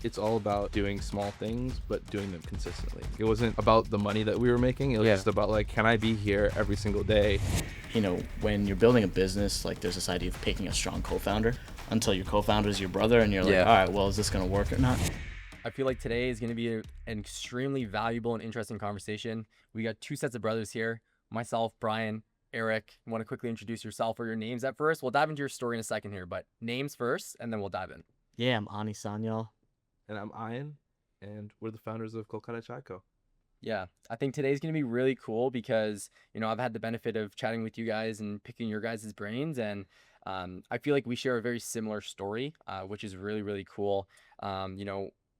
it's all about doing small things, but doing them consistently. It wasn't about the money that we were making. It was just about like, can I be here every single day? You know, when you're building a business, like there's this idea of picking a strong co-founder until your co-founder is your brother and you're like, all right, well, is this going to work or not? I feel like today is going to be an extremely valuable and interesting conversation. We got two sets of brothers here, myself, Brian, Eric. You want to quickly introduce yourself or your names at first? We'll dive into your story in a second here, but names first, and then we'll dive in. Yeah, I'm Ani Sanyal. And I'm Ian, and we're the founders of Kolkata Chai Co. Yeah, I think today's going to be really cool because, I've had the benefit of chatting with you guys and picking your guys' brains. And I feel like we share a very similar story, which is really, really cool.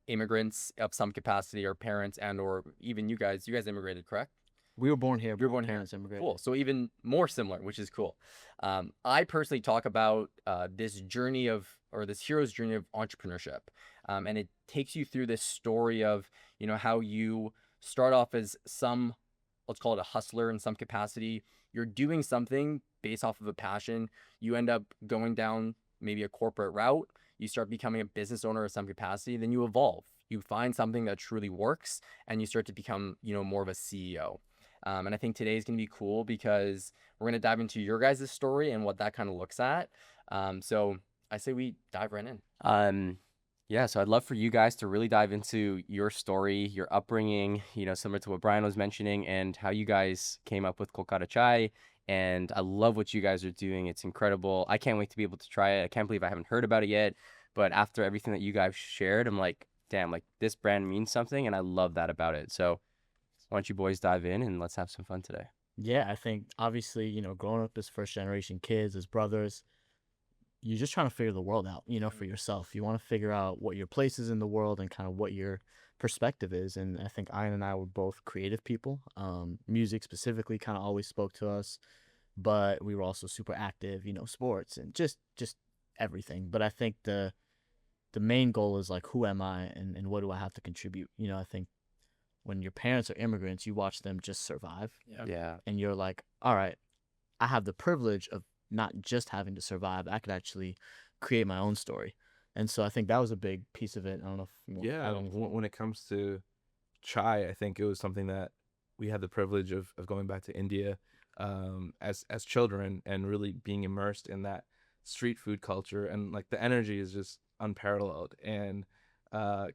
Immigrants of some capacity, our parents or even you guys immigrated, correct? We were born here. You were born here. Parents immigrated. Cool. So even more similar, which is cool. I personally talk about this hero's journey of entrepreneurship. And it takes you through this story of, how you start off as let's call it a hustler in some capacity. You're doing something based off of a passion. You end up going down maybe a corporate route. You start becoming a business owner of some capacity. Then you evolve. You find something that truly works and you start to become, more of a CEO. And I think today is going to be cool because we're going to dive into your guys' story and what that kind of looks at. So I say we dive right in. So I'd love for you guys to really dive into your story, your upbringing, similar to what Brian was mentioning, and how you guys came up with Kolkata Chai. And I love what you guys are doing. It's incredible. I can't wait to be able to try it. I can't believe I haven't heard about it yet. But after everything that you guys shared, I'm like, damn, like this brand means something. And I love that about it. So why don't you boys dive in and let's have some fun today. Yeah, I think obviously, growing up as first generation kids, as brothers, you're just trying to figure the world out, for yourself. You want to figure out what your place is in the world and kind of what your perspective is. And I think Ian and I were both creative people. Music specifically kind of always spoke to us, but we were also super active, sports and just everything. But I think the main goal is like, who am I and what do I have to contribute? I think when your parents are immigrants, you watch them just survive. Yeah. And you're like, all right, I have the privilege of not just having to survive. I could actually create my own story. And so I think that was a big piece of it. I don't know if when it comes to chai, I think it was something that we had the privilege of going back to India as children and really being immersed in that street food culture, and like the energy is just unparalleled. And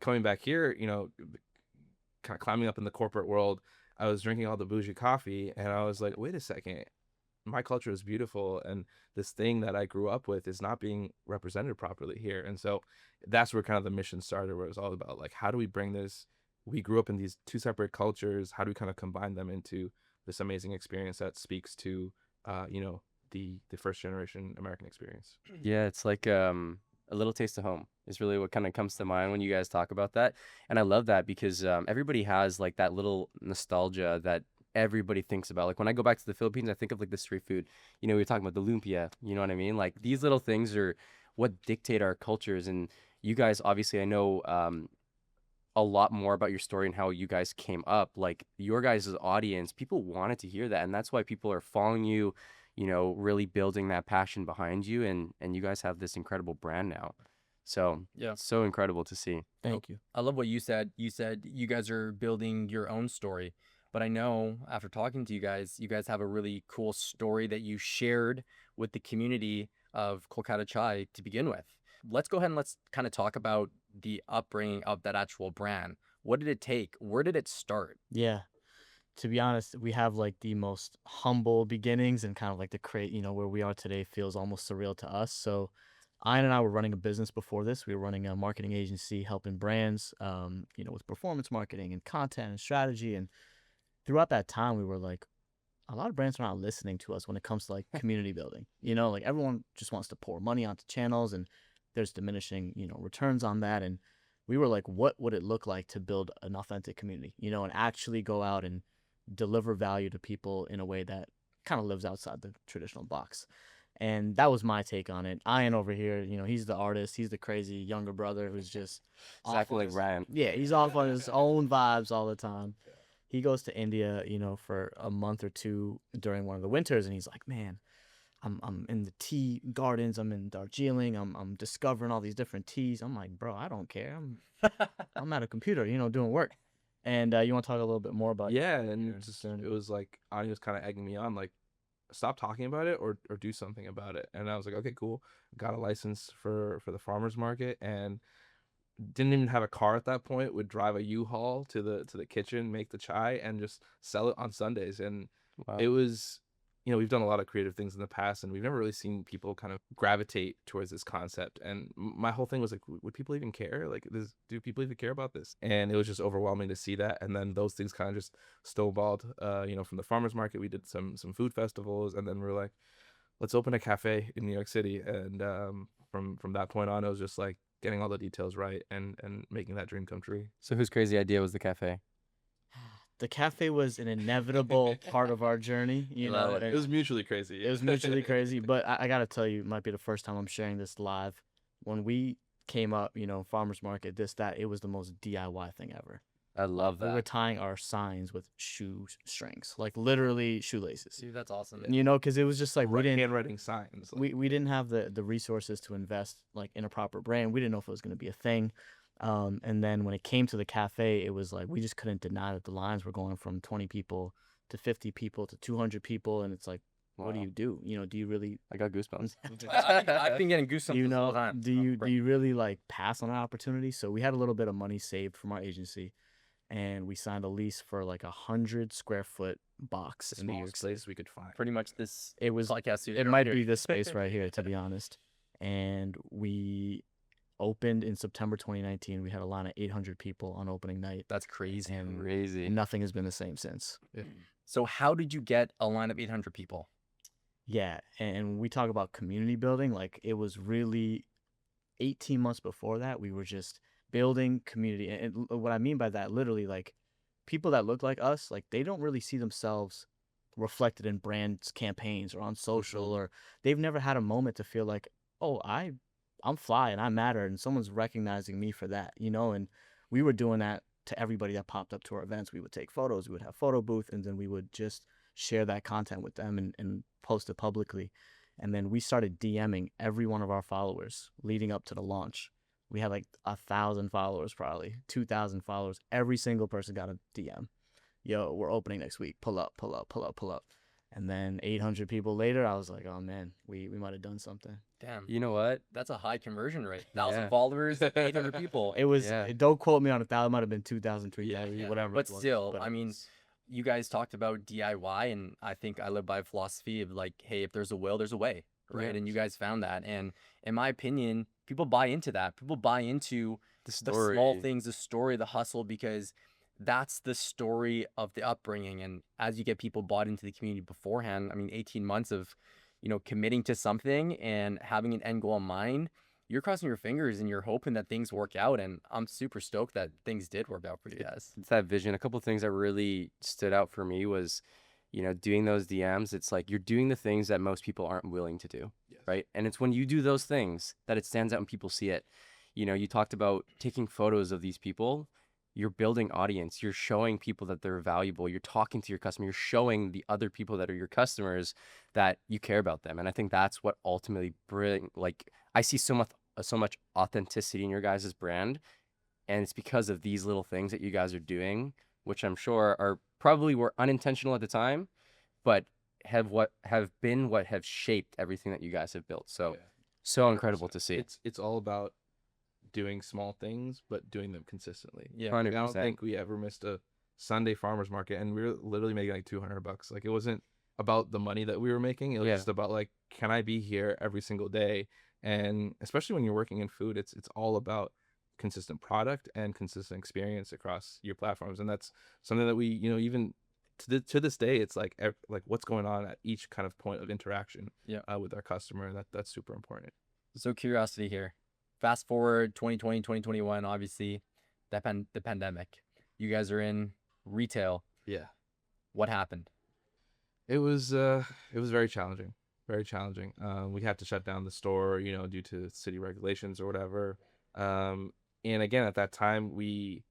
coming back here, kind of climbing up in the corporate world, I was drinking all the bougie coffee and I was like, wait a second, my culture is beautiful and this thing that I grew up with is not being represented properly here. And so that's where kind of the mission started, where it was all about like, how do we bring this, we grew up in these two separate cultures, how do we kind of combine them into this amazing experience that speaks to the first generation American experience. Yeah, it's like a little taste of home is really what kind of comes to mind when you guys talk about that. And I love that because everybody has like that little nostalgia that everybody thinks about. Like when I go back to the Philippines, I think of like the street food. We were talking about the lumpia, you know what I mean? Like these little things are what dictate our cultures. And you guys, obviously, I know a lot more about your story and how you guys came up. Like your guys' audience, people wanted to hear that. And that's why people are following you, really building that passion behind you. And you guys have this incredible brand now. So yeah, it's so incredible to see. Thank you. I love what you said. You said you guys are building your own story. But I know after talking to you guys have a really cool story that you shared with the community of Kolkata Chai to begin with. Let's go ahead and let's kind of talk about the upbringing of that actual brand. What did it take? Where did it start? Yeah. To be honest, we have like the most humble beginnings and kind of like where we are today feels almost surreal to us. So Ian and I were running a business before this. We were running a marketing agency helping brands, with performance marketing and content and strategy. And throughout that time, we were like, a lot of brands are not listening to us when it comes to like community building. Like everyone just wants to pour money onto channels and there's diminishing, returns on that. And we were like, what would it look like to build an authentic community, and actually go out and deliver value to people in a way that kind of lives outside the traditional box. And that was my take on it. Ian over here, he's the artist. He's the crazy younger brother who's just exactly like Ryan. Yeah, he's off on his own vibes all the time. He goes to India, for a month or two during one of the winters, and he's like, man, I'm in the tea gardens. I'm in Darjeeling. I'm discovering all these different teas. I'm like, bro, I don't care. I'm at a computer, doing work. And you want to talk a little bit more about Yeah, your and just journey? it was like Ani was kind of egging me on, like stop talking about it or do something about it. And I was like, okay, cool. Got a license for the farmers market and didn't even have a car at that point. Would drive a U-Haul to the kitchen, make the chai, and just sell it on Sundays. And Wow. it was, we've done a lot of creative things in the past, and we've never really seen people kind of gravitate towards this concept. And my whole thing was like, would people even care? Like, do people even care about this? And it was just overwhelming to see that. And then those things kind of just snowballed. From the farmers market, we did some food festivals, and then we are like, let's open a cafe in New York City. And from that point on, it was just like getting all the details right and making that dream come true. So whose crazy idea was the cafe? The cafe was an inevitable part of our journey. love it. It was mutually crazy. It was mutually crazy, but I gotta tell you, it might be the first time I'm sharing this live. When we came up, farmers market, this, that, it was the most DIY thing ever. I love We were that. tying our signs with shoe strings, like literally shoelaces. Dude, that's awesome. Because it was just like we didn't handwriting signs. we didn't have the resources to invest like in a proper brand. We didn't know if it was going to be a thing. And then when it came to the cafe, it was like we just couldn't deny that the lines were going from 20 people to 50 people to 200 people, and it's like, what do Wow. you do? Do you really I got goosebumps. I've been getting goosebumps the whole time. do you really like pass on an opportunity? So we had a little bit of money saved from our agency, and we signed a lease for like 100 square foot box in New York Smallest City. place we could find. Pretty much this It was podcast studio. it right might here. be this space right here, to be honest. And we opened in September 2019. We had a line of 800 people on opening night, That's crazy. and Crazy. nothing has been the same since. So how did you get a line of 800 people? Yeah, and we talk about community building. Like, it was really 18 months before that, we were just building community. And what I mean by that, literally, like, people that look like us, like, they don't really see themselves reflected in brands campaigns or on social, or they've never had a moment to feel like, oh, I'm fly and I matter and someone's recognizing me for that, and we were doing that to everybody that popped up to our events. We would take photos, we would have photo booth, and then we would just share that content with them and post it publicly. And then we started DMing every one of our followers leading up to the launch. We had like 1,000 followers, probably 2,000 followers. Every single person got a DM. Yo, we're opening next week. Pull up, pull up, pull up, pull up. And then 800 people later, I was like, oh man, we might have done something. Damn. You know what? That's a high conversion rate. 1,000 Yeah. followers, 800 people. It was, Yeah. don't quote me on 1,000, it might have been 2,000, 3,000, Yeah. whatever. But it was, still, but I it mean, was- you guys talked about DIY, and I think I live by a philosophy of like, hey, if there's a will, there's a way, right? Yeah. And you guys found that. And in my opinion, people buy into that. People buy into The the story. small things, the story, the hustle, because that's the story of the upbringing. And as you get people bought into the community beforehand, I mean, 18 months of, committing to something and having an end goal in mind, you're crossing your fingers and you're hoping that things work out. And I'm super stoked that things did work out for you guys. It's that vision. A couple of things that really stood out for me was, doing those DMs. It's like you're doing the things that most people aren't willing to do, Yes. right? And it's when you do those things that it stands out and people see it. You talked about taking photos of these people. You're building audience. You're showing people that they're valuable. You're talking to your customer. You're showing the other people that are your customers that you care about them. And I think that's what ultimately I see so much authenticity in your guys' brand. And it's because of these little things that you guys are doing, which I'm sure were unintentional at the time, but have shaped everything that you guys have built. So, Yeah. so incredible to see. It's all about doing small things, but doing them consistently. Yeah. I don't 100%. think we ever missed a Sunday farmers market, and we were literally making like $200. Like, it wasn't about the money that we were making. It was Yeah. just about like, can I be here every single day? And especially when you're working in food, it's all about consistent product and consistent experience across your platforms. And that's something that we, even to this day, it's like what's going on at each kind of point of interaction with our customer. And that's super important. So curiosity here. Fast forward 2020, 2021, obviously, the pandemic. You guys are in retail. Yeah. What happened? It was very challenging. Very challenging. We had to shut down the store, due to city regulations or whatever. And again, at that time, we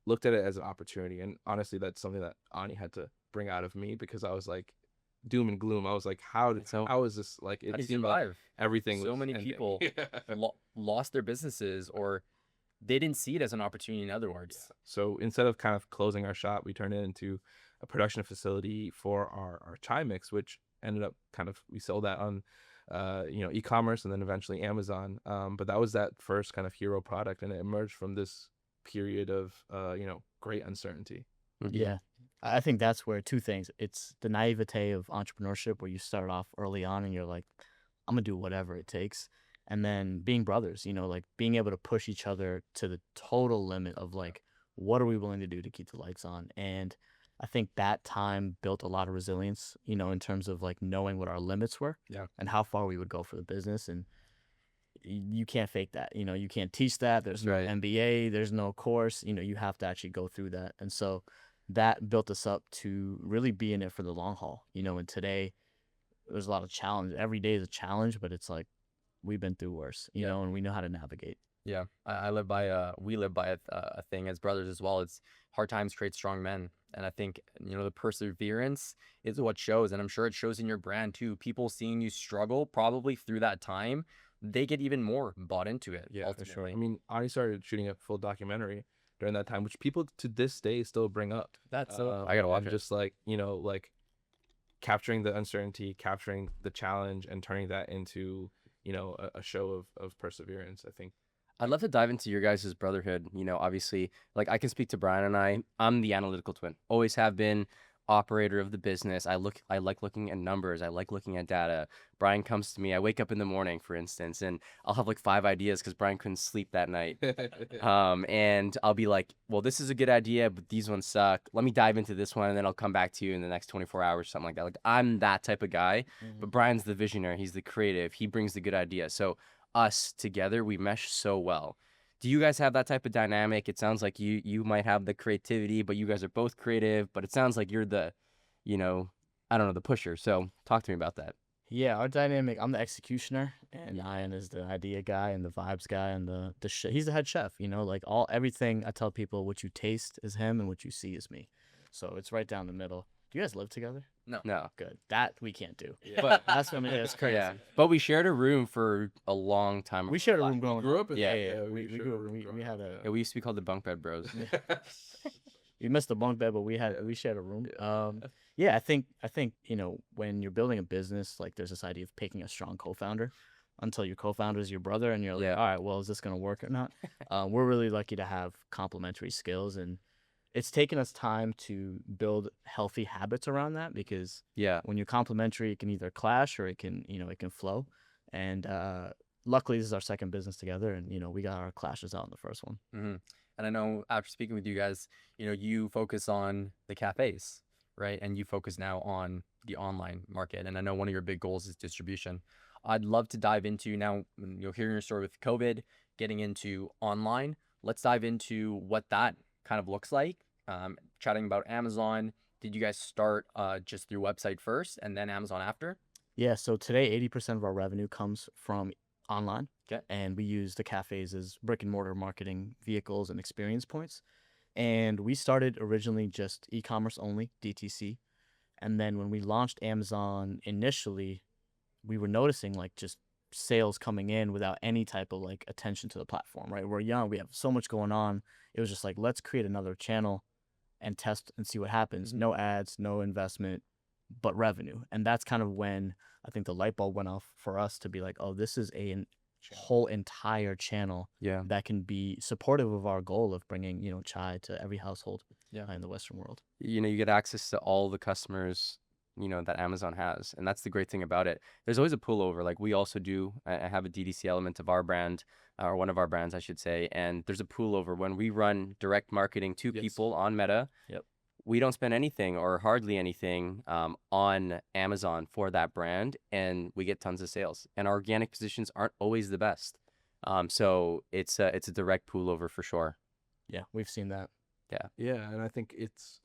looked at it as an opportunity. And honestly, that's something that Ani had to bring out of me, because I was like, doom and gloom. I was like, how So how is this like? How It do you seemed like survive? everything So was many ending. people lost their businesses, or they didn't see it as an opportunity. In other words, So instead of kind of closing our shop, we turned it into a production facility for our chai mix, which ended up kind of we sold that on e-commerce and then eventually Amazon. But that was that first kind of hero product, and it emerged from this period of great uncertainty. mhm. Yeah. I think that's where two things. It's the naivete of entrepreneurship where you start off early on and you're like, I'm gonna do whatever it takes. And then being brothers, like being able to push each other to the total limit of like, what are we willing to do to keep the lights on? And I think that time built a lot of resilience, in terms of like knowing what our limits were Yeah. and how far we would go for the business. And you can't fake that. You can't teach that. There's That's no right. MBA, there's no course. You have to actually go through that. And so that built us up to really be in it for the long haul. And today there's a lot of challenge. Every day is a challenge, but it's like we've been through worse, Yeah. and we know how to navigate. yeah, I live by we live by a thing as brothers as well. It's hard times create strong men, and I think the perseverance is what shows, and I'm sure it shows in your brand too. People seeing you struggle probably through that time, they get even more bought into it. Yeah, for sure. ultimately. I mean, Ani started shooting a full documentary during that time, which people to this day still bring up. That's so. I gotta watch and it. just like like capturing the uncertainty, capturing the challenge, and turning that into a show of perseverance. I think. I'd love to dive into your guys' brotherhood. Obviously, like I can speak to Brian and I'm the analytical twin. Always have been operator of the business. I like looking at numbers. I like looking at data. Brian comes to me. I wake up in the morning, for instance, and I'll have like 5 ideas because Brian couldn't sleep that night. And I'll be like, well, this is a good idea, but these ones suck. Let me dive into this one, and then I'll come back to you in the next 24 hours, something like that. Like I'm that type of guy, but Brian's the visionary. He's the creative. He brings the good idea. So us together, we mesh so well. Do you guys have that type of dynamic? It sounds like you might have the creativity, but you guys are both creative, but it sounds like you're the, I don't know, the pusher. So talk to me about that. Yeah, our dynamic. I'm the executioner, and Ian is the idea guy and the vibes guy and he's the head chef. Like everything I tell people, what you taste is him, and what you see is me. So it's right down the middle. Do you guys live together? No. Good. That we can't do. But That's what I mean. It's crazy. yeah, but we shared a room for a long time. We shared a room growing Grew up. up in Yeah, that, yeah. yeah, We shared grew a up. room growing We up. had a. Yeah, we used to be called the bunk bed bros. You missed the bunk bed, but we shared a room. Yeah, I think when you're building a business, like there's this idea of picking a strong co-founder until your co-founder is your brother, and you're like, Yeah. all right, well, is this gonna work or not? We're really lucky to have complementary skills, and it's taken us time to build healthy habits around that because Yeah. when you're complementary, it can either clash or it can flow. And luckily, this is our second business together, and we got our clashes out in the first one. hmm And I know after speaking with you guys, you focus on the cafes, right? And you focus now on the online market. And I know one of your big goals is distribution. I'd love to dive into now, you'll hear your story with COVID, getting into online. Let's dive into what that kind of looks like. Chatting about Amazon. Did you guys start just through website first and then Amazon after? Yeah, so today 80% of our revenue comes from online. Okay. And we use the cafes as brick and mortar marketing vehicles and experience points. And we started originally just e-commerce only, DTC. And then when we launched Amazon initially, we were noticing like just sales coming in without any type of like attention to the platform, right? We're young, we have so much going on. It was just like, let's create another channel and test and see what happens. No ads, no investment, but revenue. And that's kind of when I think the light bulb went off for us to be like, oh, this is a whole entire channel Yeah. that can be supportive of our goal of bringing chai to every household Yeah. in the Western world. You get access to all the customers that Amazon has, and that's the great thing about it. There's always a pullover. Like we also do. I have a DDC element of our brand, or one of our brands, I should say, and there's a pullover when we run direct marketing to Yes. people on Meta. Yep. We don't spend anything or hardly anything on Amazon for that brand, and we get tons of sales. And our organic positions aren't always the best, so it's a direct pullover for sure. Yeah, we've seen that. Yeah, and I think it's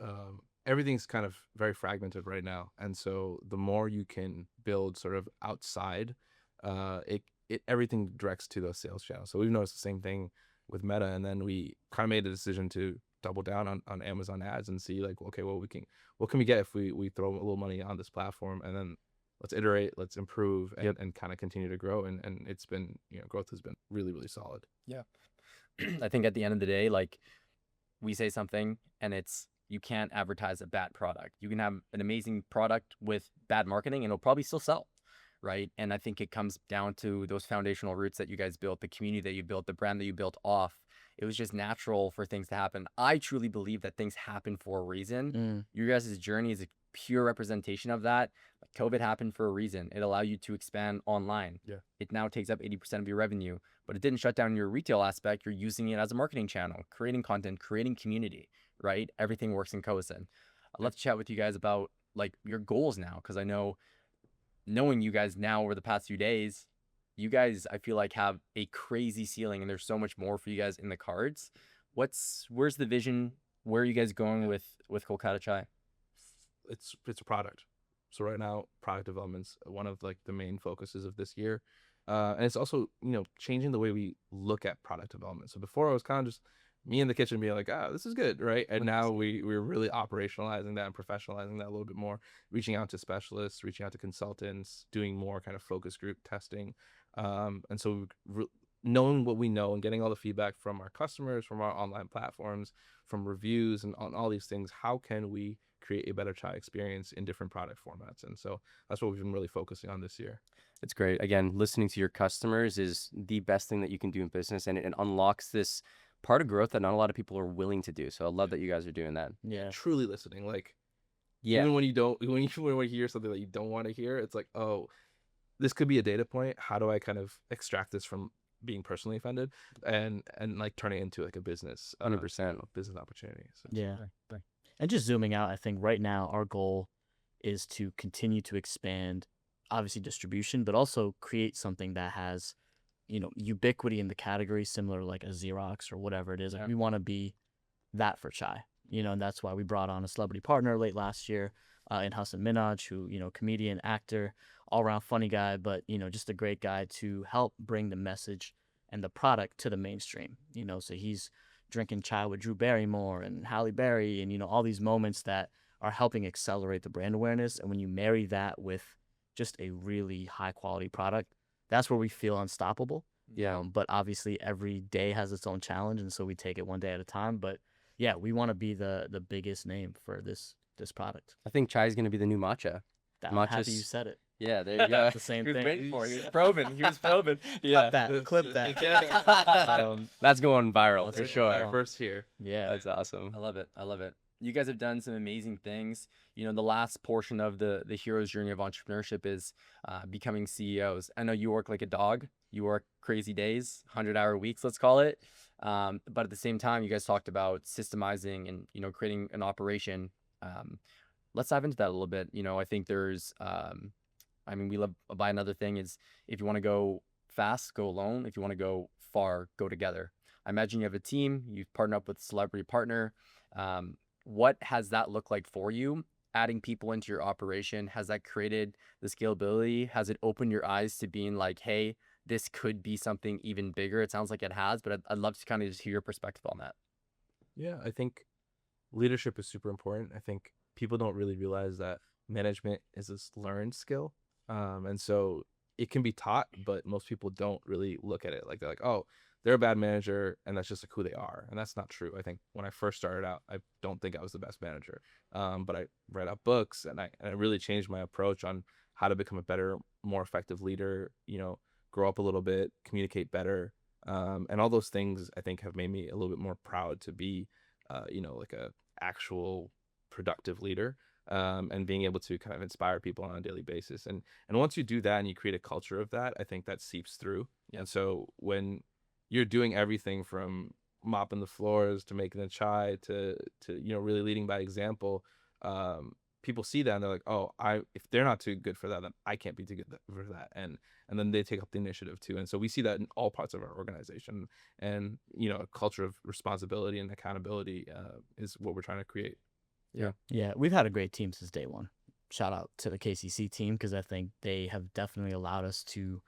everything's kind of very fragmented right now, and so the more you can build sort of outside, it everything directs to those sales channels. So we've noticed the same thing with Meta, and then we kind of made a decision to double down on Amazon ads and see like, okay, what can we get if we throw a little money on this platform, and then let's iterate, let's improve, and kind of continue to grow. And it's been, growth has been really, really solid. Yeah. I think at the end of the day, like, we say something and you can't advertise a bad product. You can have an amazing product with bad marketing and it'll probably still sell, right? And I think it comes down to those foundational roots that you guys built, the community that you built, the brand that you built off. It was just natural for things to happen. I truly believe that things happen for a reason. Your guys' journey is a pure representation of that. Like, COVID happened for a reason. It allowed you to expand online. Yeah. It now takes up 80% of your revenue, but it didn't shut down your retail aspect. You're using it as a marketing channel, creating content, creating community, right? Everything works in cohesion. I'd love to chat with you guys about like your goals now, because I know, knowing you guys now over the past few days, you guys, I feel like, have a crazy ceiling and there's so much more for you guys in the cards. Where's the vision? Where are you guys going with Kolkata Chai? It's a product. So right now, product development's one of like the main focuses of this year. And it's also, changing the way we look at product development. So before, I was kind of just me in the kitchen being like, this is good, right? And now we're really operationalizing that and professionalizing that a little bit more, reaching out to specialists, reaching out to consultants, doing more kind of focus group testing. And so knowing what we know and getting all the feedback from our customers, from our online platforms, from reviews, and on all these things, how can we create a better chai experience in different product formats? And so that's what we've been really focusing on this year. It's great. Again, listening to your customers is the best thing that you can do in business, and it unlocks this part of growth that not a lot of people are willing to do. So I love that you guys are doing that. Yeah. Truly listening. Like, Yeah. even when you hear something that you don't want to hear, it's like, oh, this could be a data point. How do I kind of extract this from being personally offended and like turn it into like a business 100%. business opportunity? So. Yeah. And just zooming out, I think right now our goal is to continue to expand, obviously, distribution, but also create something that has, ubiquity in the category, similar to like a Xerox or whatever it is. Like, we want to be that for chai, and that's why we brought on a celebrity partner late last year in Hassan Minaj, who, comedian, actor, all around funny guy, but, just a great guy to help bring the message and the product to the mainstream, so he's drinking chai with Drew Barrymore and Halle Berry and, all these moments that are helping accelerate the brand awareness. And when you marry that with just a really high quality product, that's where we feel unstoppable. Yeah. But obviously every day has its own challenge, and so we take it one day at a time. But yeah, we want to be the biggest name for this product. I think chai is going to be the new matcha. I'm happy you said it. Yeah, there you go. The same He was thing. waiting for it. He was probing. Clip that. That's going viral That's for it. sure. Viral. First here. Yeah. That's awesome. I love it. You guys have done some amazing things. The last portion of the hero's journey of entrepreneurship is becoming CEOs. I know you work like a dog. You work crazy days, 100-hour weeks, let's call it. But at the same time, you guys talked about systemizing and, creating an operation. Let's dive into that a little bit. I think there's, we love by another thing is, if you want to go fast, go alone. If you want to go far, go together. I imagine you have a team. You've partnered up with a celebrity partner. What has that looked like for you? Adding people into your operation, has that created the scalability? Has it opened your eyes to being like, hey, this could be something even bigger? It sounds like it has, but I'd love to kind of just hear your perspective on that. Yeah, I think leadership is super important. I think people don't really realize that management is this learned skill. And so it can be taught, but most people don't really look at it like they're like, oh, they're a bad manager and that's just like who they are. And that's not true. I think when I first started out, I don't think I was the best manager. But I read out books and I really changed my approach on how to become a better, more effective leader, grow up a little bit, communicate better. And all those things I think have made me a little bit more proud to be, like a actual productive leader. And being able to kind of inspire people on a daily basis. And once you do that and you create a culture of that, I think that seeps through. Yeah. And so when you're doing everything from mopping the floors to making the chai to really leading by example, people see that and they're like, oh, if they're not too good for that, then I can't be too good for that. And then they take up the initiative too. And so we see that in all parts of our organization. And a culture of responsibility and accountability is what we're trying to create. Yeah, we've had a great team since day one. Shout out to the KCC team, because I think they have definitely allowed us to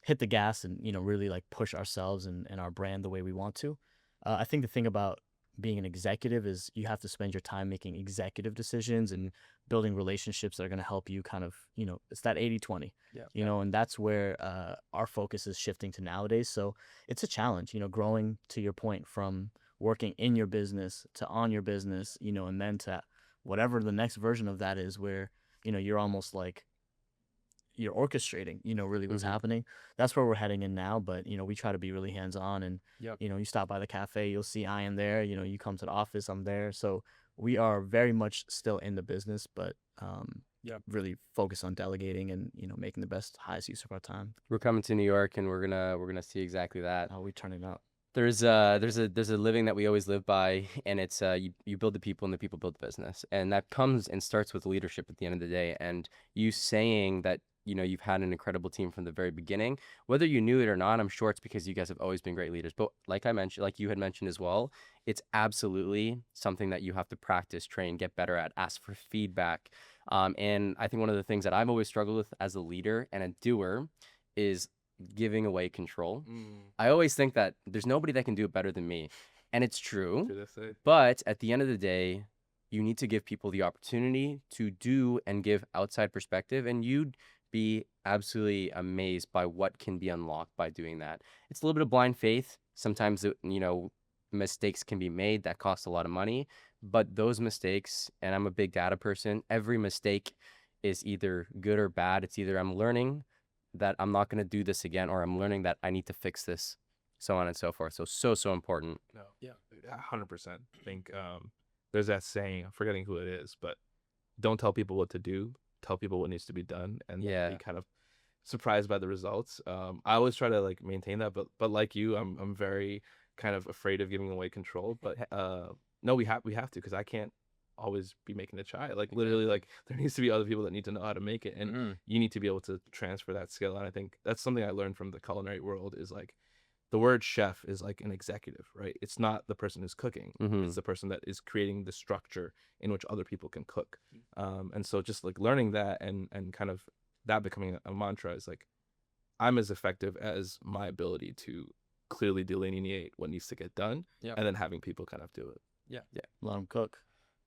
hit the gas and really like push ourselves and our brand the way we want to. I think the thing about being an executive is you have to spend your time making executive decisions and building relationships that are going to help you kind of, it's that 80/20, and that's where our focus is shifting to nowadays. So it's a challenge, growing, to your point, from working in your business to on your business, and then to whatever the next version of that is, where, you're almost like you're orchestrating, really what's happening. That's where we're heading in now. But, we try to be really hands-on, and, you stop by the cafe, you'll see I am there, you come to the office, I'm there. So we are very much still in the business, but really focus on delegating and, making the highest use of our time. We're coming to New York, and we're gonna see exactly that. We turning up. There's a living that we always live by, and it's you build the people and the people build the business, and that comes and starts with leadership at the end of the day. And you saying that you've had an incredible team from the very beginning, whether you knew it or not, I'm sure it's because you guys have always been great leaders. But like I mentioned, like you had mentioned as well, it's absolutely something that you have to practice, train, get better at, ask for feedback. And I think one of the things that I've always struggled with as a leader and a doer is giving away control. I always think that there's nobody that can do it better than me, and it's true. But at the end of the day, you need to give people the opportunity to do and give outside perspective, and you'd be absolutely amazed by what can be unlocked by doing that. It's a little bit of blind faith. Sometimes mistakes can be made that cost a lot of money, but those mistakes, and I'm a big data person, every mistake is either good or bad. It's either I'm learning that I'm not going to do this again, or I'm learning that I need to fix this, so on and so forth. So important. No, 100%. I think there's that saying, I'm forgetting who it is, but don't tell people what to do, tell people what needs to be done, and then be kind of surprised by the results. I always try to like maintain that, but like you, I'm very kind of afraid of giving away control. But no, we have to, because I can't always be making the chai. Like literally, like there needs to be other people that need to know how to make it, and you need to be able to transfer that skill. And I think that's something I learned from the culinary world, is like the word chef is like an executive, right? It's not the person who's cooking. It's the person that is creating the structure in which other people can cook. And so just like learning that and kind of that becoming a mantra is like, I'm as effective as my ability to clearly delineate what needs to get done, and then having people kind of do it. Let them cook.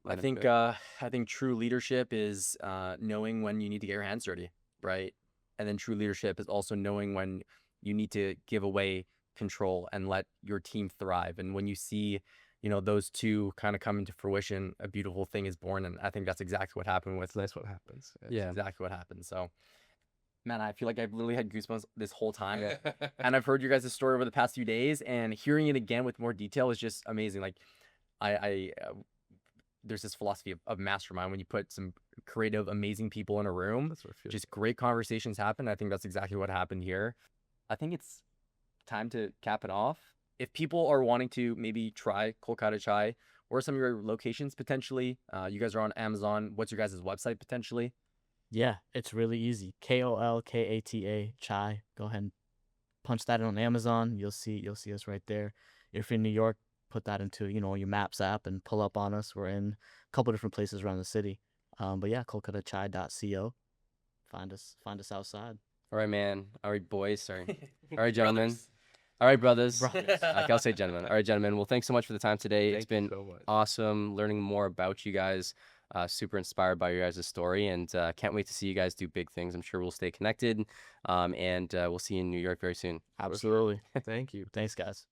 I think true leadership is knowing when you need to get your hands dirty, right? And then true leadership is also knowing when you need to give away control and let your team thrive. And when you see, those two kind of come into fruition, a beautiful thing is born. And I think that's exactly what happened with. That's what happens. Yeah, exactly what happened. So, man, I feel like I've literally had goosebumps this whole time. And I've heard you guys' story over the past few days, and hearing it again with more detail is just amazing. Like, there's this philosophy of mastermind. When you put some creative, amazing people in a room, just great conversations happen. I think that's exactly what happened here. I think it's time to cap it off. If people are wanting to maybe try Kolkata chai, where are some of your locations potentially? You guys are on Amazon. What's your guys' website potentially? Yeah, it's really easy. Kolkata chai. Go ahead and punch that in on Amazon. You'll see us right there. If you're in New York, put that into your Maps app and pull up on us. We're in a couple different places around the city. But yeah, kolkatachai.co. Find us outside. All right, man. All right, boys. Sorry. All right, gentlemen. All right, brothers. I'll say gentlemen. All right, gentlemen. Well, thanks so much for the time today. It's been awesome learning more about you guys. Super inspired by your guys' story, and can't wait to see you guys do big things. I'm sure we'll stay connected, and we'll see you in New York very soon. Absolutely. Thank you. Thanks, guys.